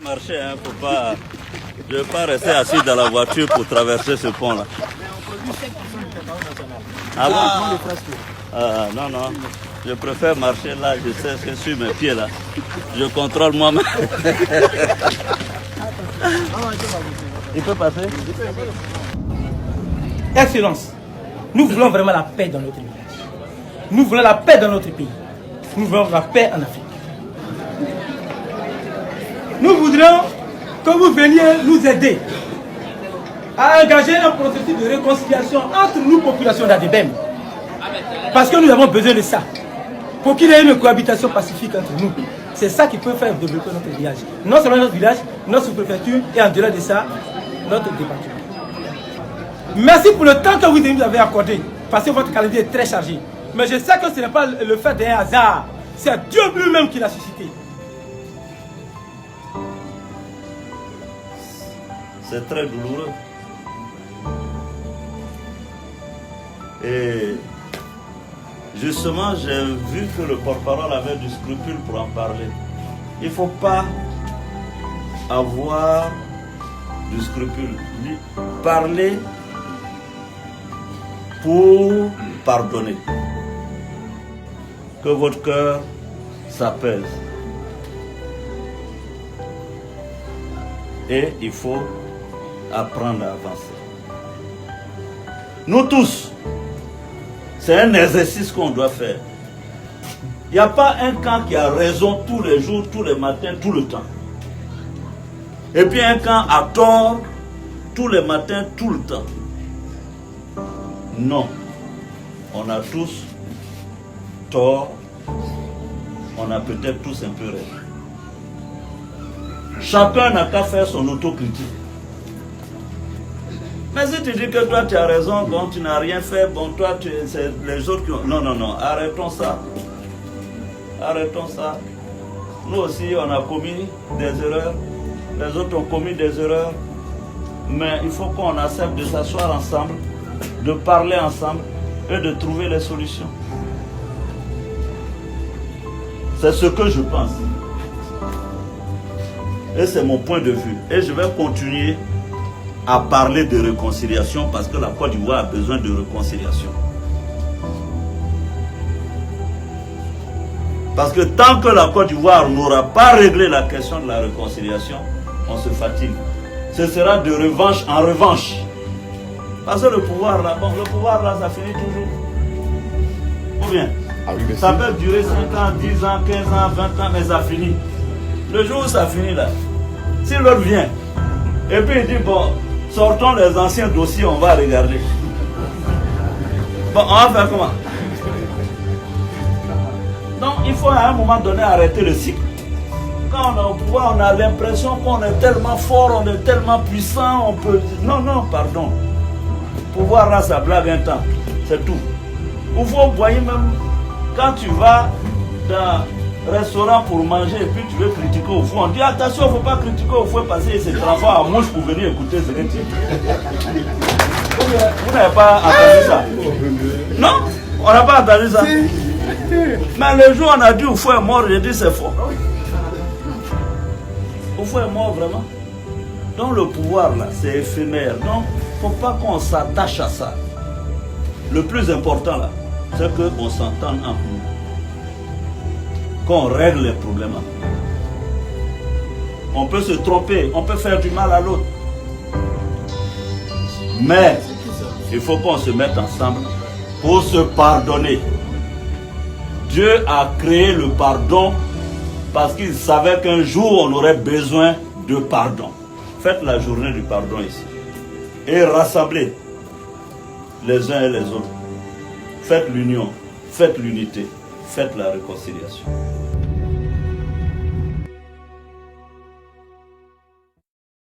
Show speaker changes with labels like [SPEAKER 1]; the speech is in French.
[SPEAKER 1] Marcher, hein, faut pas. Je ne vais pas rester assis dans la voiture pour traverser ce pont-là. Ah bon? Non, non. Je préfère marcher là, je sais ce que sur mes pieds là. Je contrôle moi-même. Il peut passer?
[SPEAKER 2] Excellence, nous voulons vraiment la paix dans notre village. Nous voulons la paix dans notre pays. Nous voulons la paix en Afrique. Nous voudrions que vous veniez nous aider à engager un processus de réconciliation entre nous, population d'Adébem. Parce que nous avons besoin de ça. Pour qu'il y ait une cohabitation pacifique entre nous. C'est ça qui peut faire développer notre village. Non seulement notre village, notre sous-préfecture et en delà de ça, notre département. Merci pour le temps que vous nous avez accordé. Parce que votre calendrier est très chargé. Mais je sais que ce n'est pas le fait d'un hasard. C'est Dieu lui-même qui l'a suscité.
[SPEAKER 1] C'est très douloureux. Et justement, j'ai vu que le porte-parole avait du scrupule pour en parler. Il ne faut pas avoir du scrupule. Parler pour pardonner. Que votre cœur s'apaise. Et il faut apprendre à avancer. Nous tous, c'est un exercice qu'on doit faire. Il n'y a pas un camp qui a raison tous les jours, tous les matins, tout le temps. Et puis un camp a tort tous les matins, tout le temps. Non. On a tous tort. On a peut-être tous un peu raison. Chacun n'a qu'à faire son autocritique. Mais si tu dis que toi tu as raison, bon tu n'as rien fait, bon toi c'est les autres qui ont... Non, non, non, arrêtons ça. Arrêtons ça. Nous aussi on a commis des erreurs, les autres ont commis des erreurs, mais il faut qu'on accepte de s'asseoir ensemble, de parler ensemble et de trouver les solutions. C'est ce que je pense. Et c'est mon point de vue. Et je vais continuer à parler de réconciliation parce que la Côte d'Ivoire a besoin de réconciliation. Parce que tant que la Côte d'Ivoire n'aura pas réglé la question de la réconciliation, on se fatigue. Ce sera de revanche en revanche. Parce que le pouvoir là, bon, le pouvoir là, ça finit toujours. Ou bien, ça peut durer 5 ans, 10 ans, 15 ans, 20 ans, mais ça finit. Le jour où ça finit là, si l'autre vient, et puis il dit, bon, sortons les anciens dossiers, on va regarder. Bon, on va faire comment? Donc, il faut à un moment donné arrêter le cycle. Quand on est au pouvoir, on a l'impression qu'on est tellement fort, on est tellement puissant, on peut... Non, non, pardon. Le pouvoir là, ça blague un temps. C'est tout. Ou vous voyez même, quand tu vas dans restaurant pour manger et puis tu veux critiquer au fond, on dit attention, il ne faut pas critiquer au fond parce que c'est travail à mouche pour venir écouter ce que tu dis. Vous n'avez pas entendu ça? Non, on n'a pas entendu ça. Mais le jour où on a dit au fond est mort, j'ai dit c'est faux. Au fond est mort vraiment. Donc le pouvoir là, c'est éphémère. Donc il ne faut pas qu'on s'attache à ça. Le plus important là, c'est qu'on s'entende entre nous. Qu'on règle les problèmes. On peut se tromper, on peut faire du mal à l'autre. Mais il faut qu'on se mette ensemble pour se pardonner. Dieu a créé le pardon parce qu'il savait qu'un jour on aurait besoin de pardon. Faites la journée du pardon ici. Et rassemblez les uns et les autres. Faites l'union, faites l'unité, faites la réconciliation.